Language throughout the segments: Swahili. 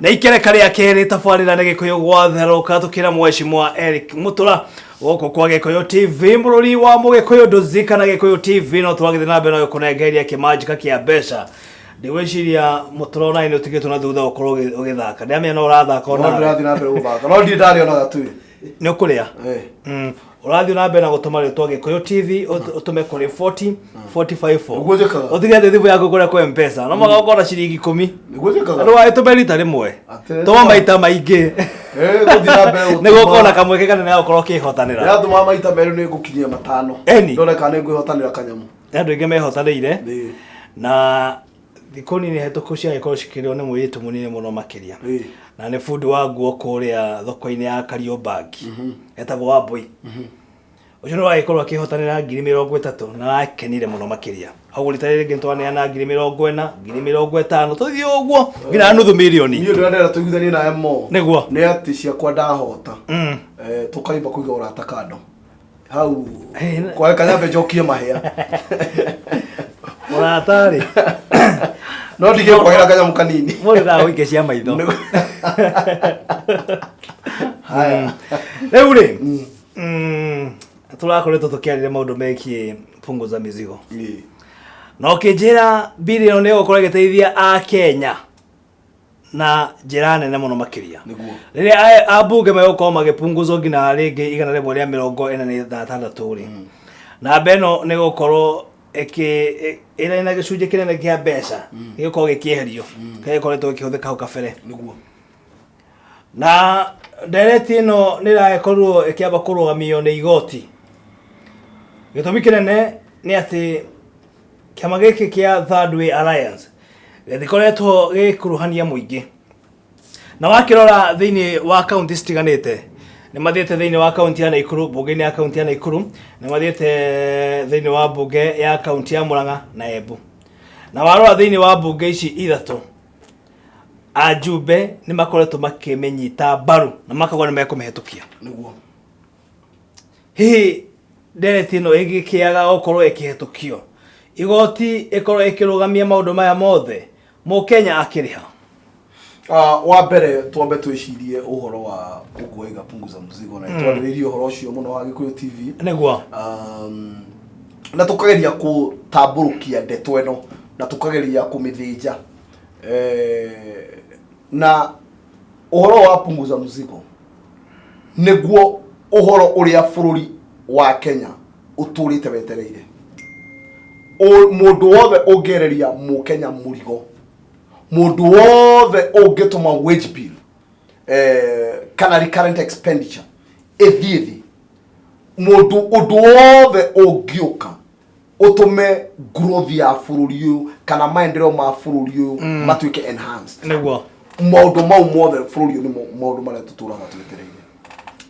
na ikereka ria keri tafarira na Gikuyu gwatheruka tukira Mheshimiwa Eric Mutura goko kwa Gikuyu TV mururi wa Mugikuyu nduzika na Gikuyu TV no twagithe na mbere no kunengeria kimajika kia besha ndiweciria Mutura ona ino tigitwo na thutha ukorwo ugithaka ndamenya no urathaka ona ndirathi na mbere guthaka no ndi ndari ona gatu ni ukuria urathi na mbere na gutuma ritwa Gikuyu TV utume kuri 40 45 utigete thibu yako kuri kwa M-Pesa no magakora ciringi 10 nigujikaga ndo wa tume rita rimwe to maita maingi guthira mbere nego kona kamweke kana nayo korwo kihotanira ya tuma maita mbere ni gukinyia matano ndone kana ngwihotanira kanyamu andu ingi mehotanire na thikoni ni hetuku cia ikorwo cikirio ni mwitu munini muno makiria na ni food wa nguo kuria thoko-ini ya Kariobangi etagwo Wambui ucio no aikorwo akihotanira 30 na akenire muno makiria agurita riri ngintwane na 40 50 tuthie uguo ngina nuthu milioni niyo ndĩrenda tũiguithanie na mo niguo nĩ ati ciakwa ndahota tukaimba kuiga urata kando hau kwa kanyambe njokie mahĩa muratari no ndige kwagira kanyamu kanini muri da wike cia maitho haya rĩu rĩ turakoretwo tukiarire maundu mekie punguza mizigo no kinjira bilioni nĩ gũkorwo ĩgĩteithia a Kenya na njĩra nene mũno makiria rĩrĩa ambunge megũkorwo magĩpunguzwo nginya rĩngĩ 146 rĩ na beno nĩ gũkorwo ĩrĩ na gĩcunjĩ kĩnene kĩa mbeca gĩgũkorwo gĩkĩeherio gĩkoretwo gĩkĩhũthĩka hau kabere na ndereti ĩno nĩ ĩrakorwo ĩkĩamba kũrũgamio nĩ igoti. Gĩtũmi kĩnene nĩ atĩ kĩama gĩkĩ kĩa Third Way Alliance gĩkoretwo gĩkuruhania mũingĩ na wakĩrora thĩinĩ wa kaunti citiganĩte nĩ mathiĩte thĩinĩ wa kaunti ya Nakuru, bunge-inĩ ya kaunti ya Nakuru, nĩ mathiĩte thĩinĩ wa bunge ya kaunti ya Murang'a na Embu, na warora thĩinĩ wa bunge ici ithatũ ajumbe nĩ makoretwo makĩmenyita mbaru na makagwa nĩ mekũmĩhetũkia niguo hihi ndereti ĩno ĩgĩkĩaga gũkorwo ĩkĩhetũkio igoti ĩkorwo ĩkĩrũgamia maũndũ maya mothe Mũkenya akĩrĩha. Wa mbere twambe twĩcirie ũhoro wa kuiga punguza mzigo na twarĩrĩrie ũhoro ũcio mũno wa Gikuyu TV nĩguo na tukageria gũtambũrũkia ndeto ĩno na tukageria kũmĩthĩnja na ũhoro wa punguza mzigo nĩguo ũhoro ũrĩa bũrũri wa Kenya ũtũrĩte wetereire mũndũ wothe ũngereria Mũkenya mũrigo mundu wothe ungituma wage bill kana recurrent expenditure ethithi mundu undu wothe ungiuka utume growth ya bururi uyu kana maendeleo ma bururi uyu matuike enhanced niguo maundu mau mothe bururi uyu ni maundu maria tuturaga twetereire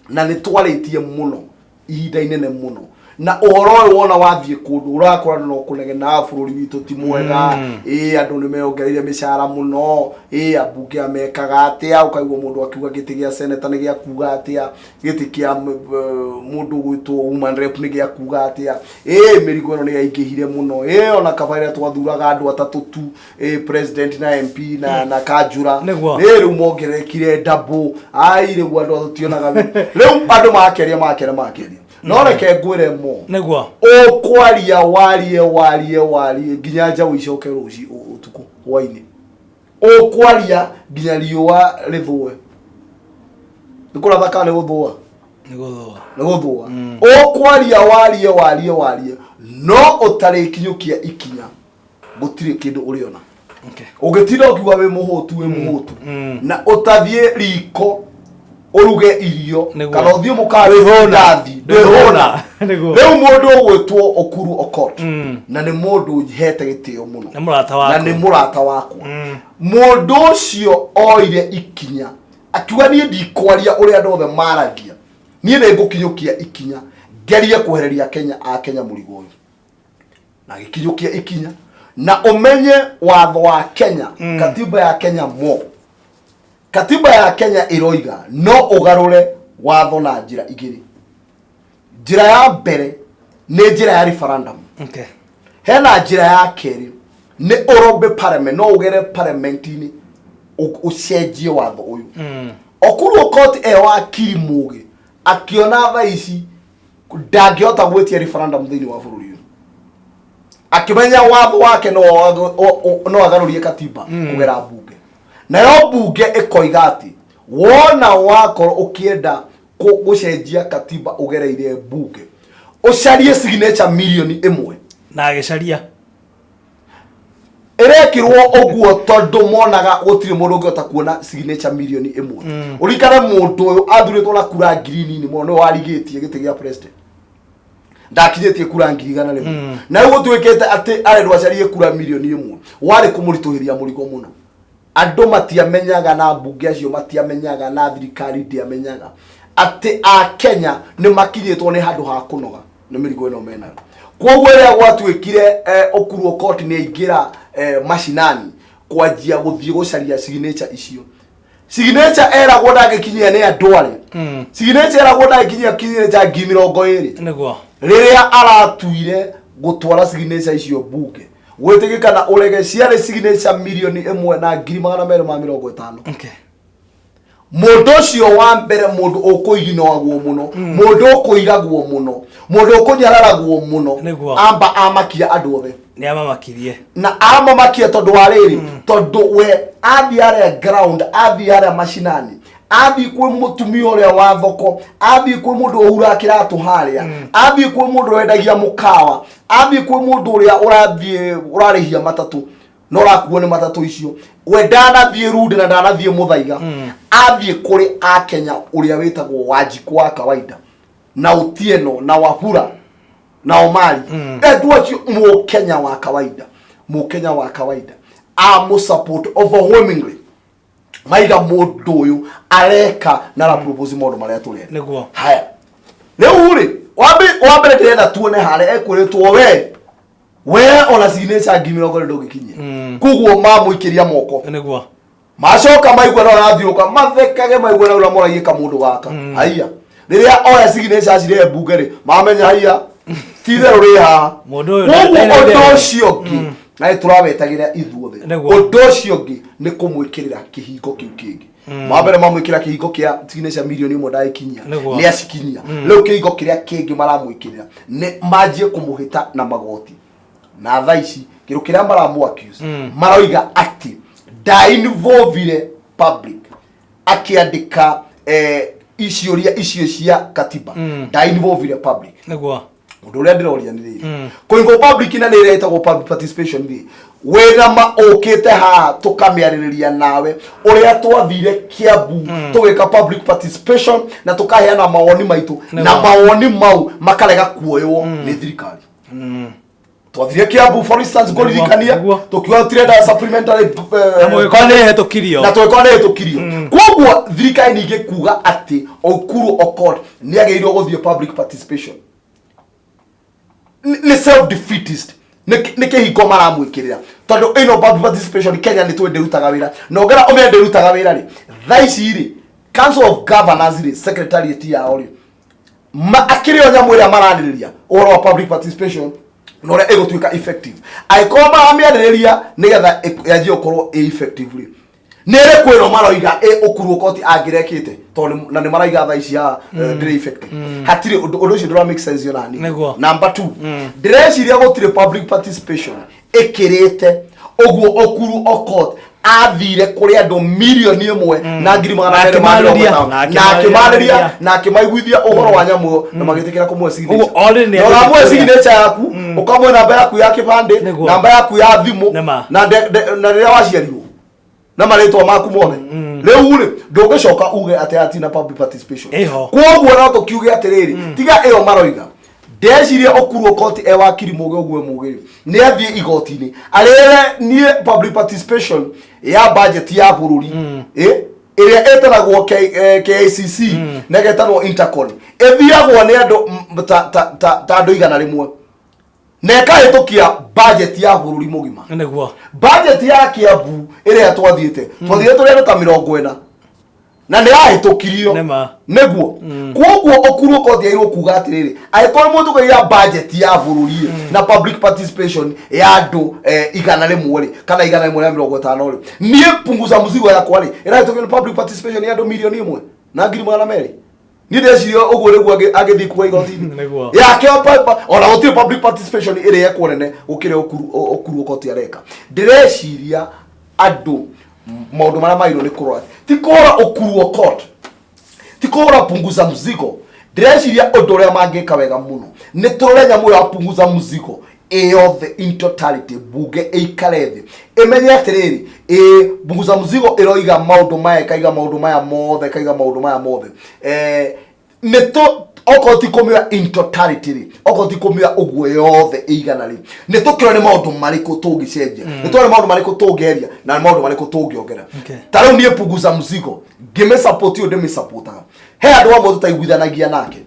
na ni twaritie muno ihinda inene muno na uhoro uyu wona wathie kundu urakora no kunegena bururi witu ti mwega andu ni meongereire mishara muno abunge amekaga atia ukaigwa mundu akiuga giti gia senator ni gia kuga atia giti kia mundu gwitwo human rep ni gia kuga atia mirigo no ni yaingihire muno ona kabaira twathuraga andu atatu tu president na MP na Kajura riu mongerekire double riu andu ationaga riu andu makeria no reke ngwire mo niguo ukwaria warie nginya njaũ icoke ruci utuku hwaini ukwaria nginya riũa rithũe nikuratha kana guthũa niguthũa ukwaria warie no utarikinyukia ikinya gutire kindu uriona ugitinda ukiuga wi muhutu na utathie riko uruge irio kana uthio mukawe ndathi ndwihona riu mundu ugwitwo Okuru Okot na ni mundu hete gitio muno na ni murata wakwa mundu ucio oire ikinya akiuga ni ndikwaria uri andu othe maragia ni ngukinyukia ikinya ngerie kuhereria Kenya murigo uyu na gikinyukia ikinya na umenye watho wa Kenya katiba ya Kenya Katiba ya Kenya iroiga no ugarure watho na njira igiri. Njira ya mbere ni njira ya referendum. Hena njira ya keri ni urombe parliament no ugere parliament-ini ucenjie watho uyu Okuru Okot wa kirimuge akiona thaici ndangihota gwetia referendum thini wa bururi uyu akimenya watho wake no agarurie katiba kugera bunge nayo bunge ikoiga ati wona wakoro ukienda gucenjia katiba ugereire bunge ucarie signature milioni 1 na agicaria erekirwo oguo tondu monaga gutire mundu ungihota kuona signature milioni 1 urikare mundu uyu athuritwo na kura green ni mono warigitie giti gia president ndakinyetie kura ngirigana rimwe na uguo twikete ati arendwa acarie kura milioni 1 wari kumurituhiria murigo muno andu matiamenyaga na bunge acio matiamenyaga na thirikari ndiamenyaga ati a Kenya ni makinyitwo ni handu ha kunoga ni mirigo ino mena kwoguo ria gwatwikire Okuru Okot ni aingira mashinani kwanjia guthie gucaria signature icio signature era gwoda gikinyia ni andware signature era gwoda gikinyia kinyire ja 20 niguo riria aratuire gutwara signature icio bunge gwetigikana urege ciare signature milioni 1 na 250 okay mundu cio wa mbere mundu ukuiginogwo muno mundu ukuiragwo muno mundu ukunyararagwo muno amba amakia andu othe ni amamakirie na amamakia tondu wa riri tondu we athiare ground athiare mashinani athi kwi mutumia uria wa thoko athi kwi mundu uhura kiratu haria athi kwi mundu wendagia mukawa athi kwi mundu uria urathie urarihia matatu no rakuone matatu icio we ndanathie rude na ndanathie muthaiga athie kuri a Kenya uria witagwo Wanjiku wa kawaida na Otieno na Wafula na Omari edwachi mu Kenya wa kawaida a support overwhelmingly maiga mundu uyu areka na ra propose mundu maria turenda niguo haya leo uri wambe ndenda tuone hale ekuritwo we ona signature ngimiro ndogikinyia kuguo mamuikiria moko niguo macoka maigwa no rathiuka mathekage maigwa no ramoragie kamundu gaka haiya riria oya signature cire bunge ri mamenya haiya tithe uriha mundu uyu ondo cio ngi na turawetagira ithuothe ondo cio ngi ni kumwikirira kihingo kiu kingi mabere mamwikira kihingo kia signature milioni 1 ndaikinyia ni acikinyia riu kihingo kiria kingi maramwikirira ni manjie kumuhita na magoti na thaici kiru kiria maramu accuse maroiga ati involved public akiandika icio cia katiba involved public niguo mundu uria ndiroria ni riri kuingo public na ni retagwo public participation ri wega ma okete ha tukamiaririria nawe uria twathire Kiambu tugika public participation na tukaheana mawoni maitu na mawoni mau makarega kuoywo ni thirikari twathire Kiambu for instance goririkania tukiwa tirenda supplementary na twekone hetukirio kwoguo thirikari ninge kuga ati Okuru Okot ni ageirwo guthie public participation ni self defeatist ni kihingo maramwikirira tondu ino public participation Kenya ni twende rutaga wira no ngera omende rutaga wira ri thaici ri Council of Governors ri secretariat ya ori akirio nyamwira maraniriria oro public participation no re egotwika effective aikoma amiaririria nigetha yaji okorwo effectively nere kwero maroiga Okuru Okot agirekite tondu na ni maraiga thaici ya dire effective hatire undu ucio ndura make sense yonani number 2 direciria gutire public participation ekirite oguo Okuru Okot athire kuri andu milioni 1 na 250 na akimariria na akimaiguithia uhoro wa nyamu na magitikira kumwe signature no ramwe signature yaku ukamwe namba yaku ya kibande namba yaku ya thimu na riria waciarirwo na maritwa maku mothe riu ri ndugicoka uge ati na public participation kwoguo no tukiuge atiriri tiga iyo maroiga ndeciria Okuru Okot wakiri muge ogwe muge ni athie igotini arere nie public participation ya budget ya bururi iria etanagwo KICC na getanwo Intercon ethiagwo ni andu ta andu igana rimwe neka hitukia budget ya bururi mugima niguo budget ya Kiambu iria twathiete turi ta 40 na nä rahätåkirio näguo koguo Okuru Okot yairwo kuga atiriri agäkorwo må ndå kaira budget ya bũrũri na public participation ya andũ 100 rĩ kana 150 rĩ niĩ punguza mzigo yakwa rĩ ĩrahĩtũkio nĩ public participation ya andũ milioni 1 na ngiri 200 ni ndeciria ũguo nĩguo agĩthiĩ kuga igoti-inĩ yake ona gũtirĩ public participation ĩrĩa yekwo nene gũkĩra Okuru Okot areka ndĩreciria andũ maundu mara mairo ni kurwa ti kora Okuru Okot ti kora punguza mzigo ndĩreciria ũndũ ũrĩa mangĩka wega mũno nĩ tũrore nyamũ ya punguza mzigo yothe in totality bunge ĩikare thĩ ĩmenye atĩrĩrĩ punguza mzigo ĩroiga maũndũ maya kaiga maũndũ maya mothe nĩ Okot ikomia in totality Okot ikomia ũguo yothe ĩigana rĩ nĩ tũkĩrwo nĩ maũndũ marĩkũ tũngĩcenjia nĩ tũrore maũndũ marĩkũ tũngĩeria na maũndũ marĩkũ tũngĩongera ta rĩu niĩ punguza mzigo ngĩme support yo ndĩme supportaga he andũ amwe tũtaiguithanagia nake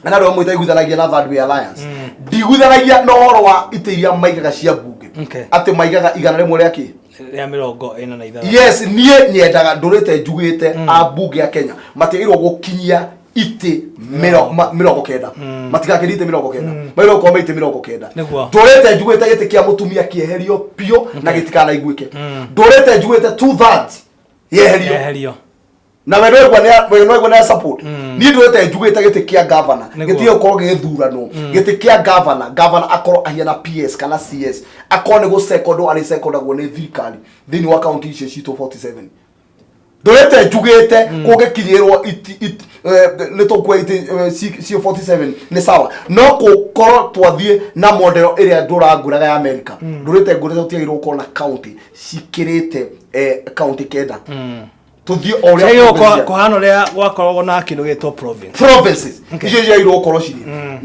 na andũ amwe tũtaiguithanagia na Third Way Alliance ndiguithanagia na ũhoro wa itĩ iria maigaga cia bunge atĩ maigaga 100 rĩa kĩ ya 46 yes niĩ nyendaga ndũrĩte njugĩte a bunge ya Kenya matiagĩrĩirwo gũkinyia ite mirongo kenda matigakirite mirongo kenda mairo kwa maite mirongo kenda ndorete njugwete gite kia mutumia kieherio pio na gitikana iguike ndorete njugwete 2/3 yeherio na weno na support ni ndorete njugwete gite kia governor gitio ko githurano gite kia governor akoro ahiana PS kana CS akone go second go ne thirikari thini wa county cito 47 ndorete njugite kugikinyirwo nitũkwĩte C47 nĩ sawa no gũkorwo twathie na model ĩrĩa ndũrangũraga ya America ndũrĩte ngũrĩte ũtiagĩrĩirwo gũkorwo na county cikĩrĩte county kenda tũthiĩ o ũrĩa kũhana ũrĩa gwakoragwo na kĩndũ gĩtwo provinces icio ciagĩrĩirwo gũkorwo cirĩ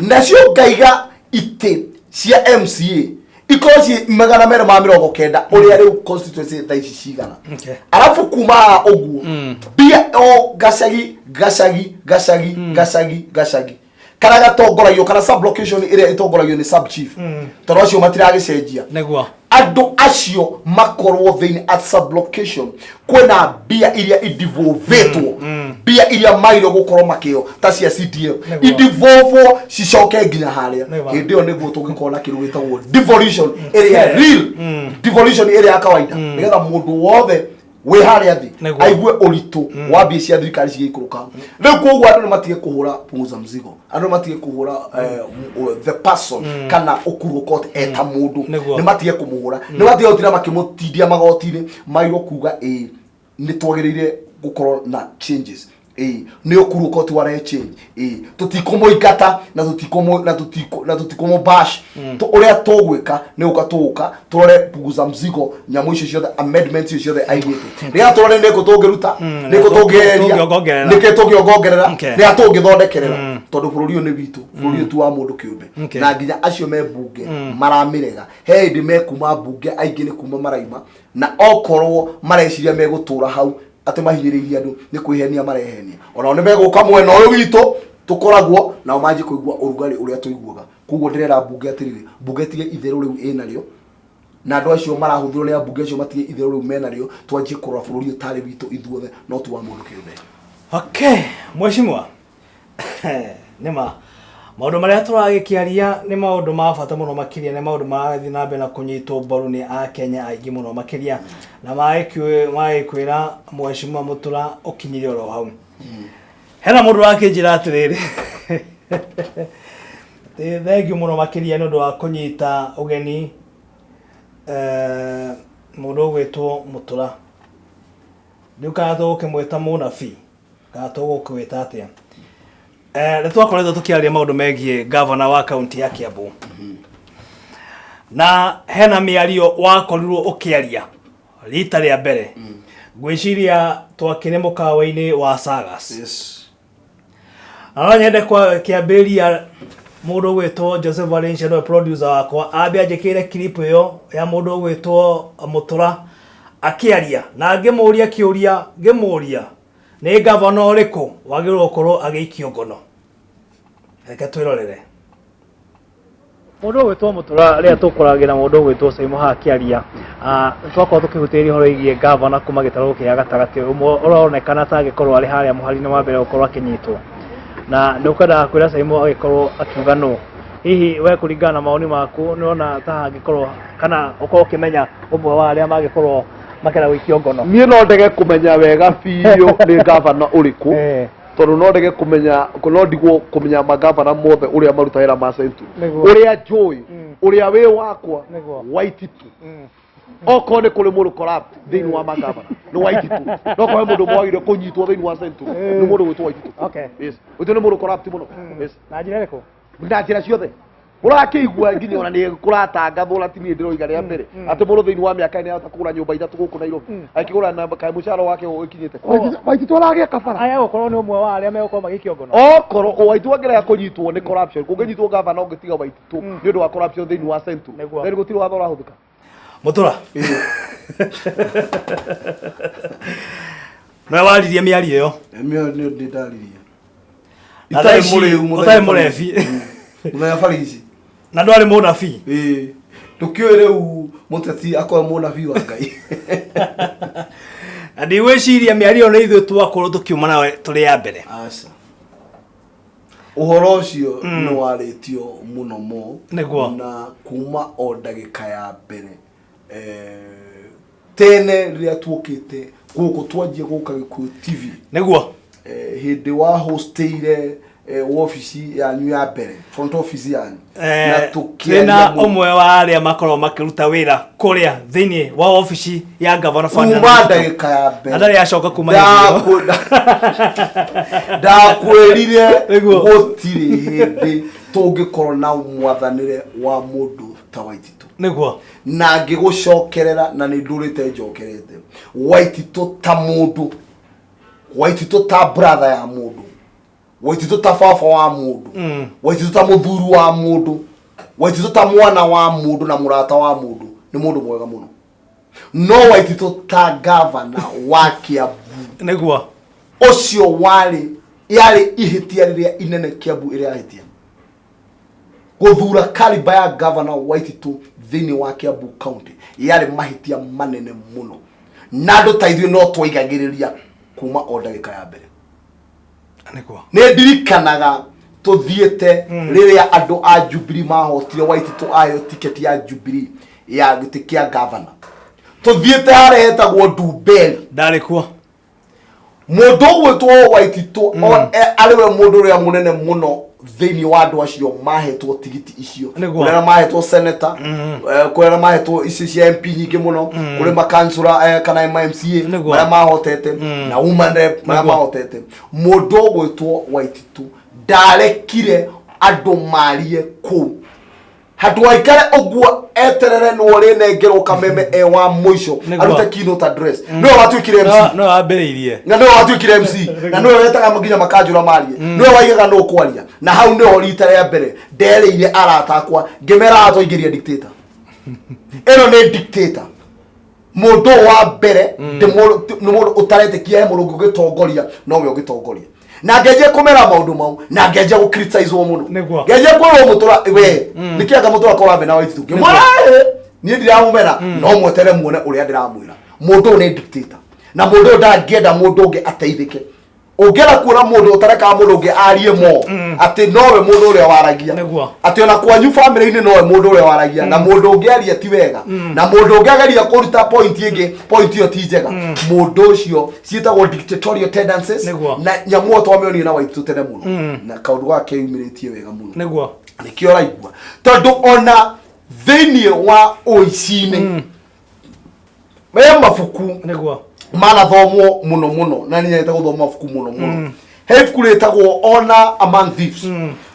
nacio ngaiga itĩ cia MCA ikoci 290 ũrĩa rĩu constituency tha ici cigana alafu kuma ũguo bia o gacagi kana gatongoragio kana sub location ĩrĩa ĩtongoragio nĩ sub chief tondũ acio matiragĩcenjia nĩguo andũ acio makorwo thĩinĩ at sub location kwĩna bia iria idivovetwo bia iria mairo gũkorwo makĩo ta cia CDF idivovwo cicoke nginya harĩa hĩndĩ ĩyo nĩguo tũngĩkorwo na kĩndũ gĩtagwo devolution ĩrĩa real devolution ĩrĩa ya kawaida nĩgetha mũndũ wothe we harĩa thĩ aigue ũritũ wa mbia cia thirikari cigĩikũrũka rĩu koguo andũ nĩ matige kũhũra punguza mzigo andũ matige kũhũra the person kana Okuru Okot eta mũndũ nĩ matige kũmũhũra nĩ matige gũtira makĩmũtindia magoti-inĩ mairwo kuga nĩ twagĩrĩire gũkorwo na changes nĩ Okuru Okot ware change tũtikũmũingata na tũtikũmũbash ũrĩa tũgwĩka nĩ gũka tũrore punguza mzigo nyamũ icio ciothe amendments icio ciothe aigĩte rĩrĩa tũrore nĩkũ tũngĩruta nĩkũ tũngĩeria nĩkĩ tũngĩongongerera rĩrĩa tũngĩthondekerera tondũ bũrũri ũyũ nĩ witũ bũrũri ũyũ tu wa mũndũ kĩũmbe na nginya acio me bunge maramĩrega he hĩndĩ mekuma bunge aingĩ nĩ kuma maraima na okorwo mareciria megũtũra hau ate mahinyĩrĩirie andũ nĩ kwĩhenia marehenia ona nĩ megũka mwena ũyũ witũ tũkoragwo nao manjĩ kũigua ũrugarĩ ũrĩa tũiguaga koguo ndĩrera bunge atĩrĩrĩ bunge tige itherũ rĩu ĩnarĩo na andũ acio marahũthĩrwo nĩ bunge acio matige itherũ rĩu menarĩo twanjie kũrora bũrũri ũtarĩ witũ ithuothe no tu wa mũndũ kĩũmbe. Okay mheshimiwa nĩma maũndũ marĩa tũragĩkĩaria nĩ maũndũ ma bata mũno makĩria nĩ maũndũ marathiĩ na mbere na kũnyitwo mbaru nĩ Akenya aingĩ mũno makĩria na magĩkwĩra mheshimiwa Mũtura ũkinyire oro hau hena mũndũ wakĩnjĩra atĩrĩrĩ thengiũ mũno makĩria nĩ ũndũ wa kũnyita ũgeni mũndũ ũgwĩtwo Mũtura rĩu kana tũgũkĩmwĩta mũnabii kana tũgũkĩwĩta atĩa nĩ twakoretwo tũkĩaria maũndũ megiĩ governor wa county ya Kiambu na hena mĩario wakorirwo ũkĩaria rita rĩa mbere ngwĩciria twakĩrĩ mũkawa-inĩ wa Sagas no nyende kĩambĩrĩria mũndũ ũgwĩtwo Joseph Valencia no producer wakwa ambe anjĩkĩre clip ĩyo ya mũndũ ũgwĩtwo Mũtura akĩaria na ngĩmũria kĩũria ngĩmũria nĩ governor ũrĩkũ wagĩrĩirwo gũkorwo agĩikio ngono reke twĩrorere. mundu gwitwo mutura ria tukuragira mundu gwitwo Simon Hakiaria twakorwo tukihutiria horo igie governor kuma gitaro kia gatagati umwe uronekana ta gikorwo ari haria muharine wa mbere gukorwo akinyitwo na ndukada kwira Simon agikorwo akiuga no hihi we kuringana na maoni maku niona ta gikorwo kana ukorwo kimenya umwe wa aria magikorwo makera wikio ngono nie no ndege kumenya wega biyo ni governor uriku tondu no ndege kumenya no ndigwo kumenya magavana mothe uria marutahira ma Central uria njui uria wi wakwa Waititu oko ni kuri mundu corrupt thini wa magavana ni Waititu no ko mundu mwagire kunyitwo thini wa Central ni mundu gwitwo Waititu yes utiu ni mundu corrupt muno yes na njira riko na njira ciothe urakiigua nginya ona ni kuratangathwo la tini ndiroiga ria mbere ati mundu thini wa miaka ni ata kugura nyumba ithatu guku Nairobi akigura na kai mushara wake ukinyite Waititu aragia kabara aya gukorwo ni umwe wa aria megukorwo magikio ngono okoro Waititu angera kunyitwo ni corruption kunginyitwo governor ungitiga Waititu ni undu wa corruption thini wa Central ni gutiro watho rahuthika mutura na waririe miario yo mio ni ndaririe itai murefi muthenya farisi na ndwari munabi tukio reu muteti akwa munabi wa Ngai andi weciria miario na ithu twakorwo tukiuma nawe turi ya mbere aca uhoro ucio no waritio muno mo na kuma o ndagika ya mbere tene ria tuokite guku twanjie guka Gikuyu TV niguo hindi wa hosteire ofisi ya nyu ya mbere front office yanyu na tukena umwe wa aria makorwo makiruta wira kuria thini wa ofisi ya governor fund kuma ndagika ya mbere na ndari yacoka kuma ndakwirire gutiri hindi tungikorwo na mwathanire wa mundu ta Waititu niguo na ngigucokerera na ni ndurite njokerete Waititu ta mundu Waititu ta brother ya mundu Waititu ta fafa wa mundu Waititu ta muthuru wa mundu Waititu ta mwana wa mundu na murata wa mundu ni mundu mwega muno no Waititu ta governor wa Kiambu niguo ucio yari ihitia riria inene Kiambu iria ahitia guthura kaliba ya governor Waititu thini wa Kiambu county yari mahitia manene muno na ndu taithio no twaigagiriria kuma o ndagika ya mbere ne ndirikanaga tuthiete riria andu a Jubilee mahotire Waititu ayo ticket ya Jubilee ya giti kia governor tuthiete haretagwo Ndubeli ndari kuo mundu gwitwo Waititu ariwe mundu ria munene muno thini wa andu acio mahetwo tigiti icio kurera mahetwo senator kurera mahetwo icio cia MP nyingi muno kuri makansura kana MMCA mara mahotete na woman rep mara mahotete mundu gwitwo Waititu ndarekire andu marie ku hatu aikare ogwo eterere no renengerwo kameme wa muico aruta keynote address no watwikire MC no ambiriirie na no watwikire MC na no wetaga muginya makanjura marie no waigaga no kwaria na hau no rita ya mbere ndereire arata akwa ngimera atoingiria dictator eno ne dictator mundu wa mbere ni mundu utaretekia mundu gitongoria no we gitongoria na ngeje kumera maundu mau na ngeje ku criticize wo muno ngeje ko mutura we nikiaga mutura ko rambe na Waititu ngimwara ni ndiramumera no mwetere muone uria ndiramwira mundu ni dictator na mundu ndangenda mundu unge ateithike ungera kuona mundu utareka mundu unge arie mo ati nowe mundu uria waragia ati ona kwanyu family ini nowe mundu uria waragia na mundu unge aria ti wega na mundu unge ageria kuruta point ingi point yo ti njega mundu ucio cietagwo dictatorial tendencies na nyamu twamioni na Waititu tene muno na kaundu gake yumiritie wega muno niguo nikio raigua tondu ona thini wa oicine me mafuku niguo mana thomo muno na ninyete guthoma mafuku muno he ibuku ritagwo Honor Among Thieves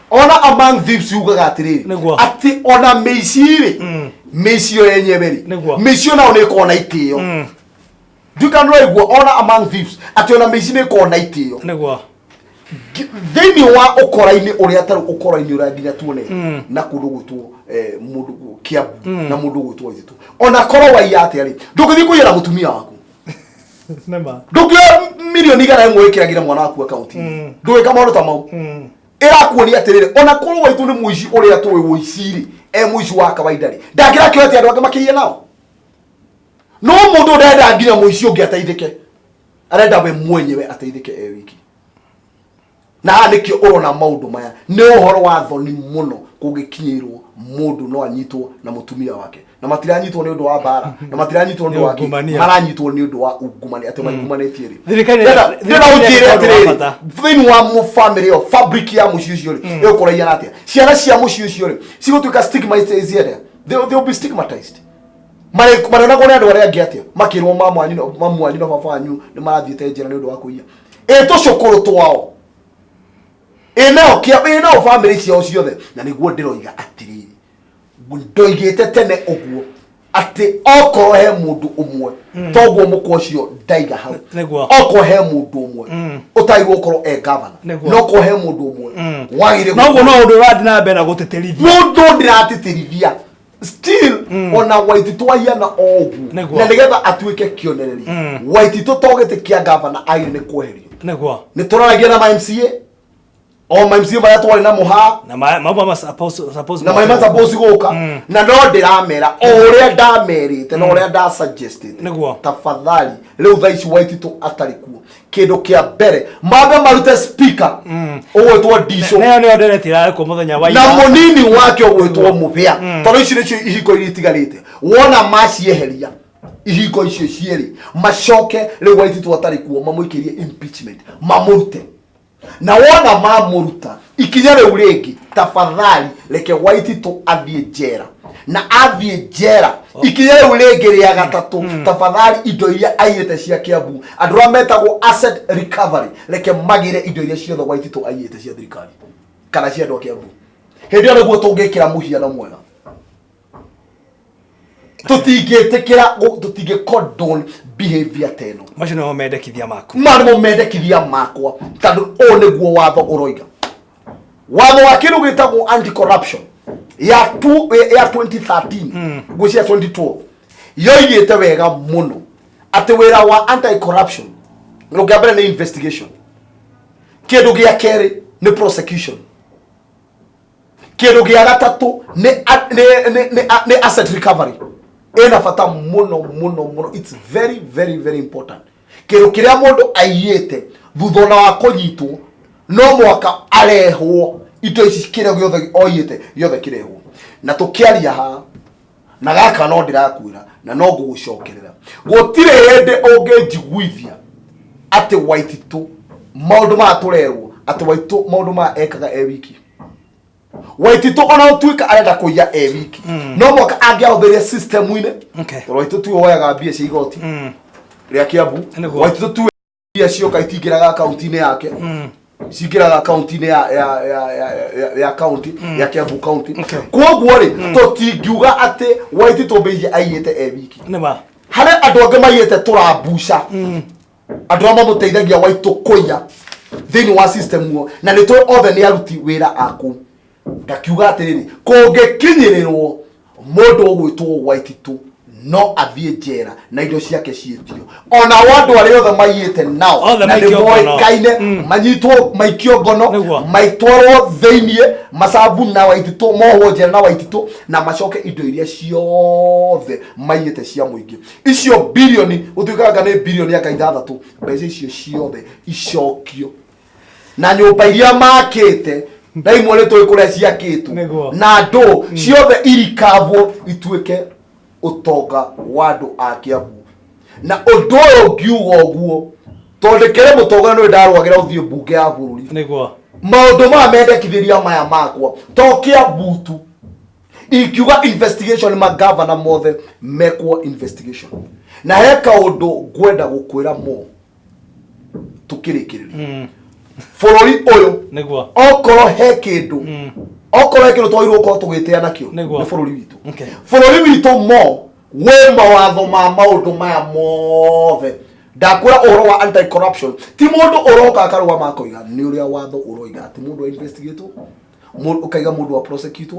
Honor Among Thieves yugaga atiriri ati ona meiciri meicio yenyeberi meicio nao ni kona itio dukanro igwo Honor Among Thieves ati ona meici ni kona itio niguo thini wa ukoraini uria taru ukoraini uraginya tuone na kundu gutwo mundu Kiambu na mundu gutwo Waititu ona korwo waiate ari ndugithi kuyira mutumia waku nema ndugia milioni igana imwe ikiragira mwana waku account nduge kama ndo tamau irakuonia atirire ona korwo Waititu ni muici uria tuwe woiciri muici wa kawaida ri ndagira kiote andu ake makiye nao no mundu ndenda nginya muici ungi ateithike arenda we mwenyewe ateithike wiki na nikio urona maundu maya ni uhoro wa thoni muno kugikinyirwo mundu no anyitwo na mutumia wake na matiranyitwo ni undu wa bara na matiranyitwo ni undu wa maranyitwo ni undu wa ungumani ate maigumanetie ri ndira ujire atiriri thini wa mu family yo fabric ya muciucio ri ikurai anatia ciana cia muciucio ri cigutuika stigmatized they will be stigmatized marona gone andu aria angi atia makirwo mamu anyu no baba anyu ni marathiete njira ni undu wa kuiya tucukuru twao eno family ciao ciothe na niguo ndiroiga atiriri ndoigite tene uguo ati oko he mundu umwe toguo mukocio ndaiga hau oko he mundu umwe utairwo korwo governor no ko he mundu umwe wagire no undu radi na mbere guteterithia mundu ndirateterithia still ona Waititu ayana ogu na nigetha atuike kionereri Waititu togete kia governor ayi ni kweherio ni turaragia na MCA o MCA baya twari na muha na mama suppose na mama suppose goka na ndo ndiramera oria ndamerite na oria nda suggested tafadhali leo thaici Waititu atari kuo kindu kia mbere mambe marute speaker ogwetwo Disho na ne nderetira ko muthenya wa na munini wake ogwetwo mubia tondu ici nicio ihiko iritigarite wona macieheria ihiko icio cieri macoke leo Waititu atari kuo mamuikirie impeachment mamurute na wona mamuruta ikinya rĩu rĩngĩ tafadhali reke Waititu athie njera na athie njera ikinya rĩu rĩngĩ rĩa gatatũ tafadhali indo iria aiyete cia Kiambu andũ arĩa metagwo asset recovery reke magire indo iria ciothe Waititu aiyete cia thirikari kana cia andũ a Kiambu hĩndĩ ĩyo nĩguo tũngĩkĩra mũhiano mwega tutinge condone behavior teno macio no mendekithia makwa marimo mendekithia makwa tandu o niguo watho uroiga watho wa kindu gitagwo anti corruption ya 2013 gucia 2012 yoigite wega muno ati wira wa anti corruption ngabere ni investigation kindu gia keri ni prosecution kindu gia gatatu ni asset recovery ena fata muno it's very important kero kiria mundu aiyete thuthona wa kunyitwo no mwaka arehwo ito ici kire giothe oiyete giothe kirehwo na tukiaria ha na gaka no ndirakwira na no ngugucokerera gutire hende ungejiguithia ati Waititu maundu ma turerwo ati Waititu maundu ma ekaga wiki Waititu ona tuika arenda kuya wiki no mwaka angiahuthiria system ine Waititu tu oyaga mbia cia igoti ria Kiambu Waititu tu mbia cio kaitingiraga account-ini yake cingiraga account-ini ya county ya Kiambu county koguo ri tutingiuga ati Waititu mbeije aiyete wiki hari andu angi maiyete turambuca andu amwe muteithagia Waititu kuya thini wa system uo na ni tu othe ni aruti wira aku ndakiuga atiriri kungikinyirirwo mundu ogwitwo Waititu no athie njera na indo ciake cietio ona wandu ari othe maiyete nao na ni moikaine manyitwo maikio ngono maitwarwo theinie masabu na Waititu mohwo njera na Waititu na macoke indo iria ciothe maiyete cia muingi icio bilioni utuikaga ni bilioni ya kaithathatu mbeca icio ciothe icokio na nyumba iria makite ndaimwe le toy kuria ciakitu na ndo ciothe irikavwo ituike utonga wandu a Kiambu na undu uyu ngiuga uguo tondekere mutonga no ndarwagira uthie bunge ya bururi niguo maundu ma mendekithiria maya makwa to Kiambu tu ikiuga investigation ma governor mothe mekwo investigation na heka undu ngwenda gukwira mo tukirikiriria forori oyo niguo okoro he kindu okoro he kindu twairwo ko tugitea nakio ni forori witu forori witu mo we mawatho ma maundu maya mothe ndakura uhoro wa anti corruption ti mundu uroka akarwa makoiga ni uria watho uroiga ati mundu investigate mundu ukaiga mundu wa prosecute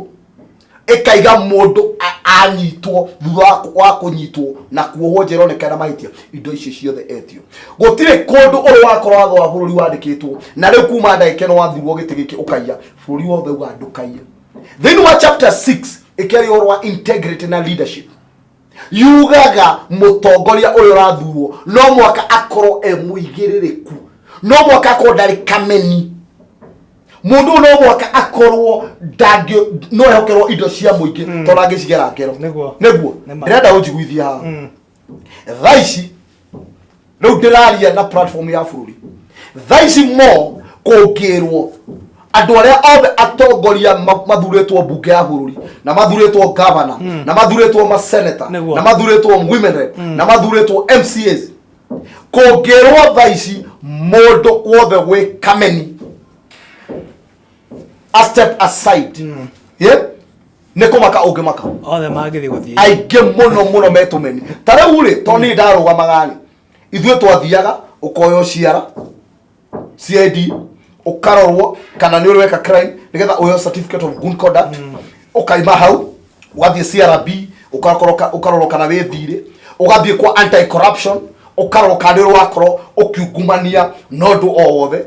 ekaiga mundu anyitwo thutha wa kunyitwo na kuohwo njera onekana mahitia indo icio ciothe etio gutire kundu uri wakorwo watho wa bururi wandikitwo na riu kuma ndaike no wathirwo giti giki ukaiya bururi wothe uga ndukaiya then wa chapter 6 ikeri orwa integrity na leadership yugaga mutongoria uyu rathurwo no mwaka akoro muigiririku no mwaka ko ndari kameni mundu no mwaka akorwo ndangio no ehokerwo indo cia muingi tondu angicigera ngero neguo ndirenda unjiguithia ha thaici no ndiraria na platform ya bururi thaici mo kungirwo andu aria othe atongoria mathuretwo bunge ya bururi na mathuretwo governor na mathuretwo ma senator na mathuretwo women rep na mathuretwo MCAs kungirwo thaici mundu wothe gwe kameni a step aside neko maka maka othe magithi guthii aige muno metumeni tare uri toni ndaruga magani ithuĩ twathiaga ukoyo ciara CID ukarorwo kana ni uri weka crime nigetha uyo certificate of good conduct ukaima hau ugathie CRB ukarorwo kana wethire ugathie kwa anti corruption ukarorwo kana uri wakoro ukiungumania nondu o wothe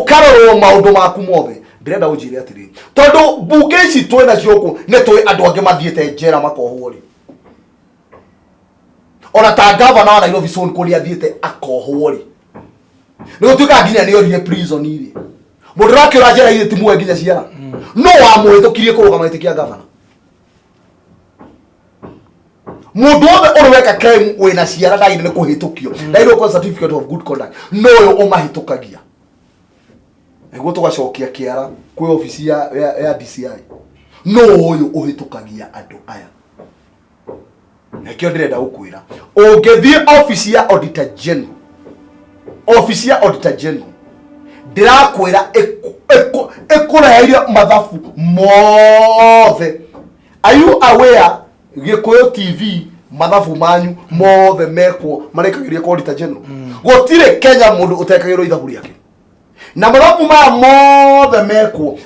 ukarorwo maundu maku mothe ndirenda unjire atiri tondu bunge ici twina cioku ne twi andu angi mathiete njera makohwo ri ona ta governor wa Nairobi Son kuri athiete akohwo ri no tuka nginya ni orire prison iri mundu wake urajera ire timwe nginya ciara no wa muhitukirie kurugama itikia governor mundu wothe uri weka crime wina ciara ndaire ni kuhitukio ndaire ko certificate of good conduct no yo umahitukagia ego tugacokia kiara kwi ofisi ya DCI no uyu uhitukagia andu aya nekio ndirenda gukwira ungithie ofisi ya auditor general ndirakwira ikureheire mathabu mothe. Are you aware Gikuyu TV mathabu manyu mothe mekwo marekagiria kwa auditor general gutire Kenya mundu utekagirwo ithabu riake na mathabu mothe mekwo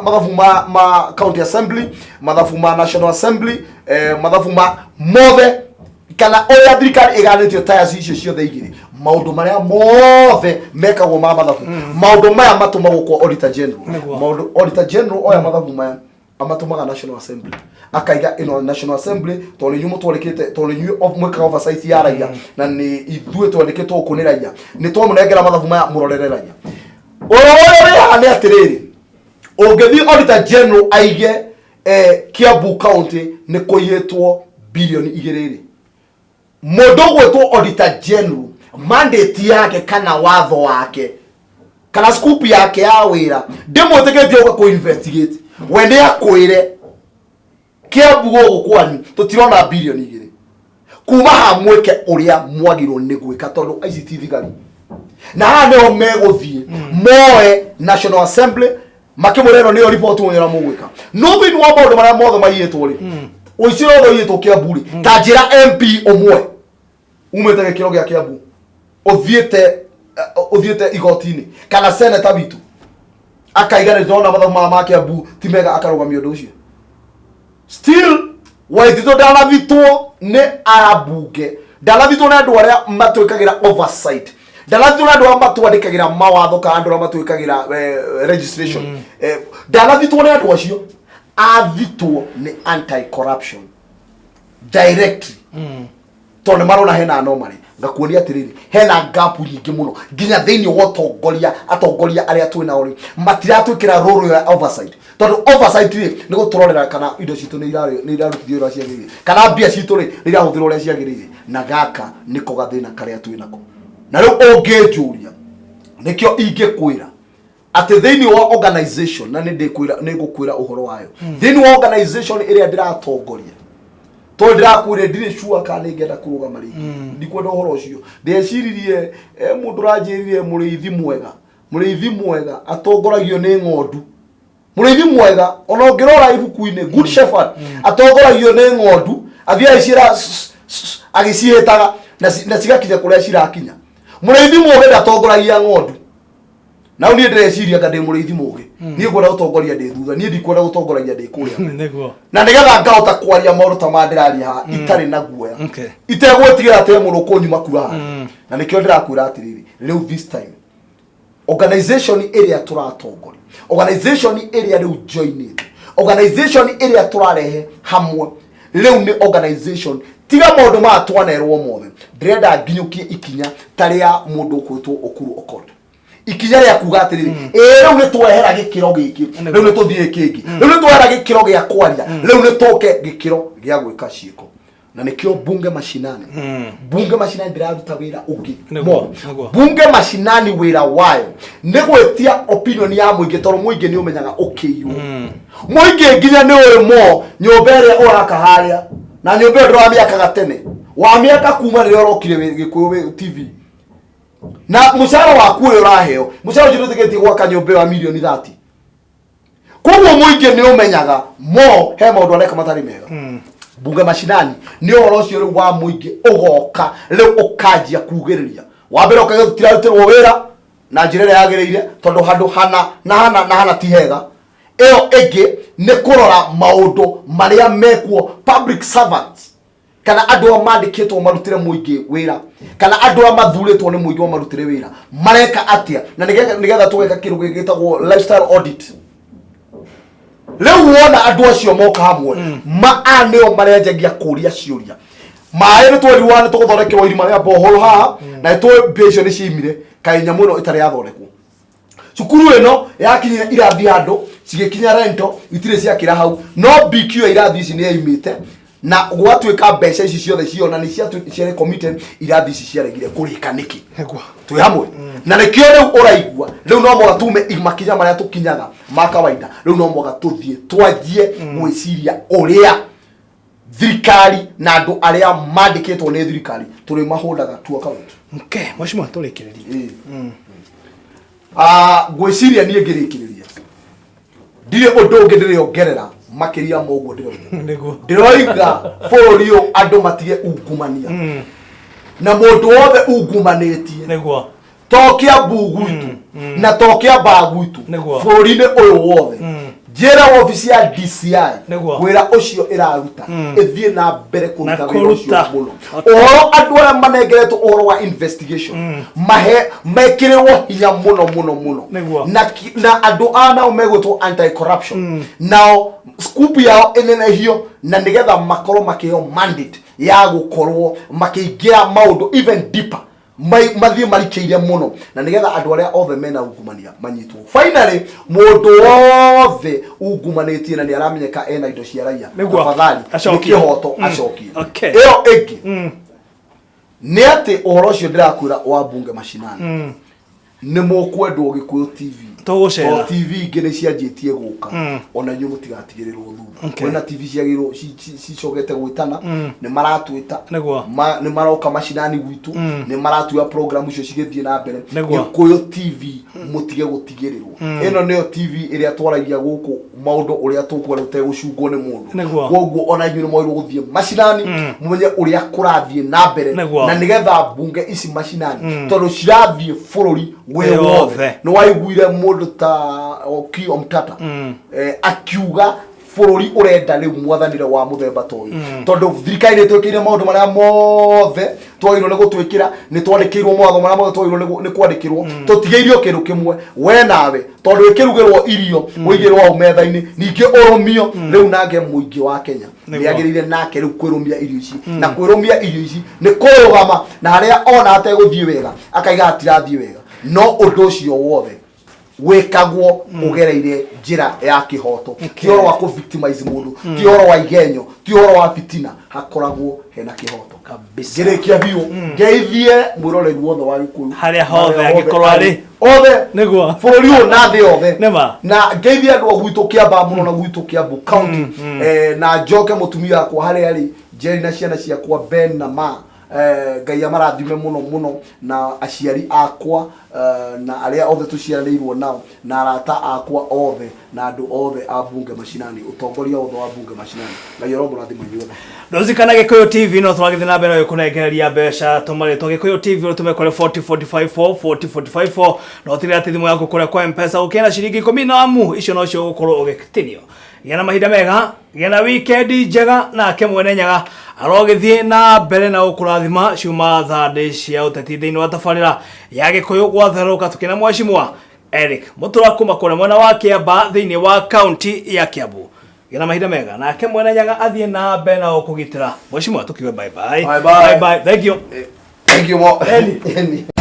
mathabu ma county assembly mathabu ma national assembly mathabu mothe kana oya thirikari iganitio tires icio ciothe igiri maundu maria mothe mekagwo ma mathabu maundu maya matumagwo kwa auditor general maundu auditor general oya mathabu maya amatumaga national assembly akaiga ino national assembly tole nyumo twarekete tole nyu of mweka oversight ya raia na ni ithue twandiketwo kuniraia ni twamunengera mathabu maya murorereraia ororerea ni atiriri ungithi auditor general aige Kiambu county ni kuiyetwo bilioni 2 mundu gwetwo auditor general mandate yake kana watho wake kana scoop yake ya wira ndimweteketie uga ku investigate wende akwire Kiambu gogo kwanyu tutirona bilioni 2 kuma hamweke uria mwagirwo ni gwika tondu ICT thigari na hano meguthie moe national assembly makimureno niyo report wonyera mugwika no thini wa maundu maria mothe maiyetwo ri uiciro tho yetwo Kiambu ri ta njira MP omwe umete gikiro gia Kiambu uthiete igotini kana senator bitu akaiga ni ndona mathabu ma Kiambu timega akarugamia undu ucio still waitito ndalavitwo ne arabunge ndalavitwo na andu aria matwikagira oversight ndalavitwo na andu aria matwandikagira mawatho ka andu aria matwikagira registration ndalavitwo na andu acio avitwo ni anti corruption directly tondu marona hena anomaly ngakuonia atiriri hena gap nyingi muno nginya thiini wa atongoria aria twina ori matiratwikira role ya oversight tondu oversight ni guturorera kana indo citu ni irarutithio ura ciagirire kana mbia citu ni irahuthirwo ura ciagirire na gaka niko gathina karia twinako na riu ungijuria nikio ingikwira ati thiini wa organization na ni ngukwira uhoro wayo thiini wa organization iria ndiratongoria to ndirakwire ndire sure kana ingenda kurugama ringi ndikwenda uhoro ucio ndeciririe mundu ranjirire muriithi mwega atongoragio ni ng'ondu muriithi mwega ona ngirora ibuku-ini good shepherd atongoragio ni ng'ondu athia icira agicihitaga na cigakinya kuria cirakinya muriithi mwega ndatongoragia ng'ondu na unie ndeciria ngade muriithi muge nie ngwenda gutongoria ndi thutha nie ndikwenda gutongoria ndi kuria na nigetha ngahota kwaria maundu ta mandiraria ha itari na guoya itegwetigira ate mundu kunyuma kura na nikio ndirakwira atiriri riu this time organization area turatongoria organization area riu joinite organization area turarehe hamwe leo ni organization tiga maundu ma twanerwo mothe ndirenda nginyukie ikinya taria mundu kwitwo Okuru Okoth ikinya ria kuga atiriri riu ni twehera gikiro giki riu ni tuthie kingi riu ni twehera gikiro gia kwaria riu ni toke gikiro gia gwika ciiko na nikio bunge mashinani bunge mashinani ndiraruta wira ungi bunge mashinani wira wayo ni gwetia opinion ya muingi toro muingi ni umenyaga ukiyu muingi nginya ni uyu mo nyombere uraka haria na nyombere ndo amiaka gatene wa miaka kuma rire orokire Gikuyu TV na mushara waku uri uraheo mushara ujirutegetie gwaka nyombe wa milioni 30 koguo muingi ni umenyaga mo he maundu areka matari mega bunge mashinani ni oro cio ri wa muingi ugoka riu ukajia kugiriria wa mbere ukagutirarutirwo wira na njira ria yagireire tondu handu hana ti hega eo ege ni kurora maundu maria mekuo public servants kana andu amandikitwo marutire muingi wira kana andu amathuritwo ni muingi marutire wira mareka atia na nigetha tugeka kiru gitagwo lifestyle audit leo wona andu acio moka hamwe maaneo marenjagia kuria ciuria maĩ ni tweriwa ni tuguthondekirwo irima ria bohol ha na twe mbeca ni cimire kainya muno itari yathondekwo cukuru ino yakinyira irathi andu cigikinya rento itire ciakira hau no BQ irathi ici ni yaimite na gwatuika mbeca ici ciothe ciona ni ciare committed irathi ici ciaregire kurika niki twi hamwe na nikio riu uraigua riu no moga tume imakinya maria tukinyaga ma kawaida riu no moga tuthie twanjie gwiciria uria thirikari na andu aria mandikitwo ni thirikari turi mahundaga tu account mwashimwa turekereria gwiciria nie ngirikiriria ndire undu ungi ndiriongerera makiria moguo ndiroiga bũrũri ũyũ andũ matige ungumania na mũndũ wothe ungumanĩtie nĩguo tokia mbugwitu na tokia bagwitu bũrũri-inĩ ũyũ wothe njĩra ofisi ya DCI wĩra ũcio ĩraruta ĩthiĩ na mbere kũruta wĩra ũcio mũno ũhoro andũ arĩa manengeretwo ũhoro wa investigation mekĩrĩrwo hinya mũno na andũ anao megwĩtwo anti corruption nao scoop yao ĩnenehio na nĩgetha makorwo makĩheo mandate ya gũkorwo makĩingĩra maũndũ even deeper mathie marikĩire mũno na nĩgetha andũ arĩa othe mena ungumania manyitwo finally mũndũ wothe ungumanĩtie na nĩ aramenyeka ena indo cia raia tafadhali nĩ kĩhoto acokie ĩyo ĩngĩ nĩ atĩ ũhoro ũcio ndĩrakwĩra wa bunge mashinani nĩ mũkwendwo Gikuyu TV tugucera TV ingĩ nĩ cianjĩtie gũka ona inyuĩ mũtigatigĩrĩrwo thutha kwĩna TV ciagĩrwo cicogete gwĩtana nĩ maratwĩta nĩ maroka mashinani gwitũ nĩ maratuya program icio cigĩthiĩ na mbere Gikuyu TV mũtige gũtigĩrĩrwo ĩno nĩyo TV ĩrĩa twaragia gũkũ maũndũ ũrĩa tũkwenda ũtegũcungwo nĩ mũndũ koguo ona inyuĩ nĩ mwagĩrĩirwo gũthiĩ mashinani mũmenye ũrĩa kũrathiĩ na mbere na nĩgetha bunge ici mashinani tondũ cirathiĩ bũrũri wĩ wothe nĩ waiguire mũndũ ta Okiya Omtata akiuga bũrũri urenda rĩu mwathanire wa muthemba toyu tondu thirikari nĩ twĩkĩire maũndũ marĩa mothe twagĩrĩirwo nĩ gũtwĩkĩra nĩ twandĩkĩirwo mawatho marĩa mothe twagĩrĩirwo nĩ kwandĩkĩrwo tũtigĩirio kĩndũ kĩmwe we nawe tondu ĩkĩrugĩrwo irio ũigĩrwo hau metha-inĩ ningĩ ũrũmio rĩu nake mũingĩ wa Kenya nĩagĩrĩire nake rĩu kwĩrũmia irio ici na kwĩrũmia irio ici nĩ kũrũgama na harĩa ona ategũthiĩ wega akaiga atirathiĩ wega no ũndũ ũcio wothe wekagwo ugereire njira ya kihoto ti horo wa ku victimize mundu ti horo wa igenyo ti horo wa fitina hakoragwo hena kihoto kabisa gerekia biu geithie mwiroreri wothe wa Gikuyu haria hothe agikorwo ari othe niguo bururi u na thi othe na geithie andu ogwitu Kiambu muno na gwitu Kiambu county na njoke mutumia akwa haria ari Jerry na ciana ciakwa Ben na Ma Ngai amarathime muno na aciari akwa na aria othe tuciaranĩirwo nao na arata akwa othe na andu othe a bunge mashinani utongoria othe wa bunge mashinani na yorombo rathimo inyuothe ndozikana Gikuyu TV no twagithĩ na mbere kunengereria mbeca tumarĩtwo Gikuyu TV utume kore 40454 no tire ati thimu yaku kore kwa M-Pesa ukienda ciringi 10 na amu icio no cio gukorwo ugitinio gena mahinda mega gena weekend njega na kemwene nyaga arogithie na mbere na ukurathima ciuma thande cia uteti thiini wa tabarĩra ya Gikuyu gwatharuka tukina mwashimwa Eric Mutura kuma kore mwena wa Kiamba thiini wa county ya Kiambu. gina mahinda mega nake Mwene Nyaga athie na mbere na kugitira. Mheshimiwa tukiwe bye bye. Bye bye. Thank you. Thank you.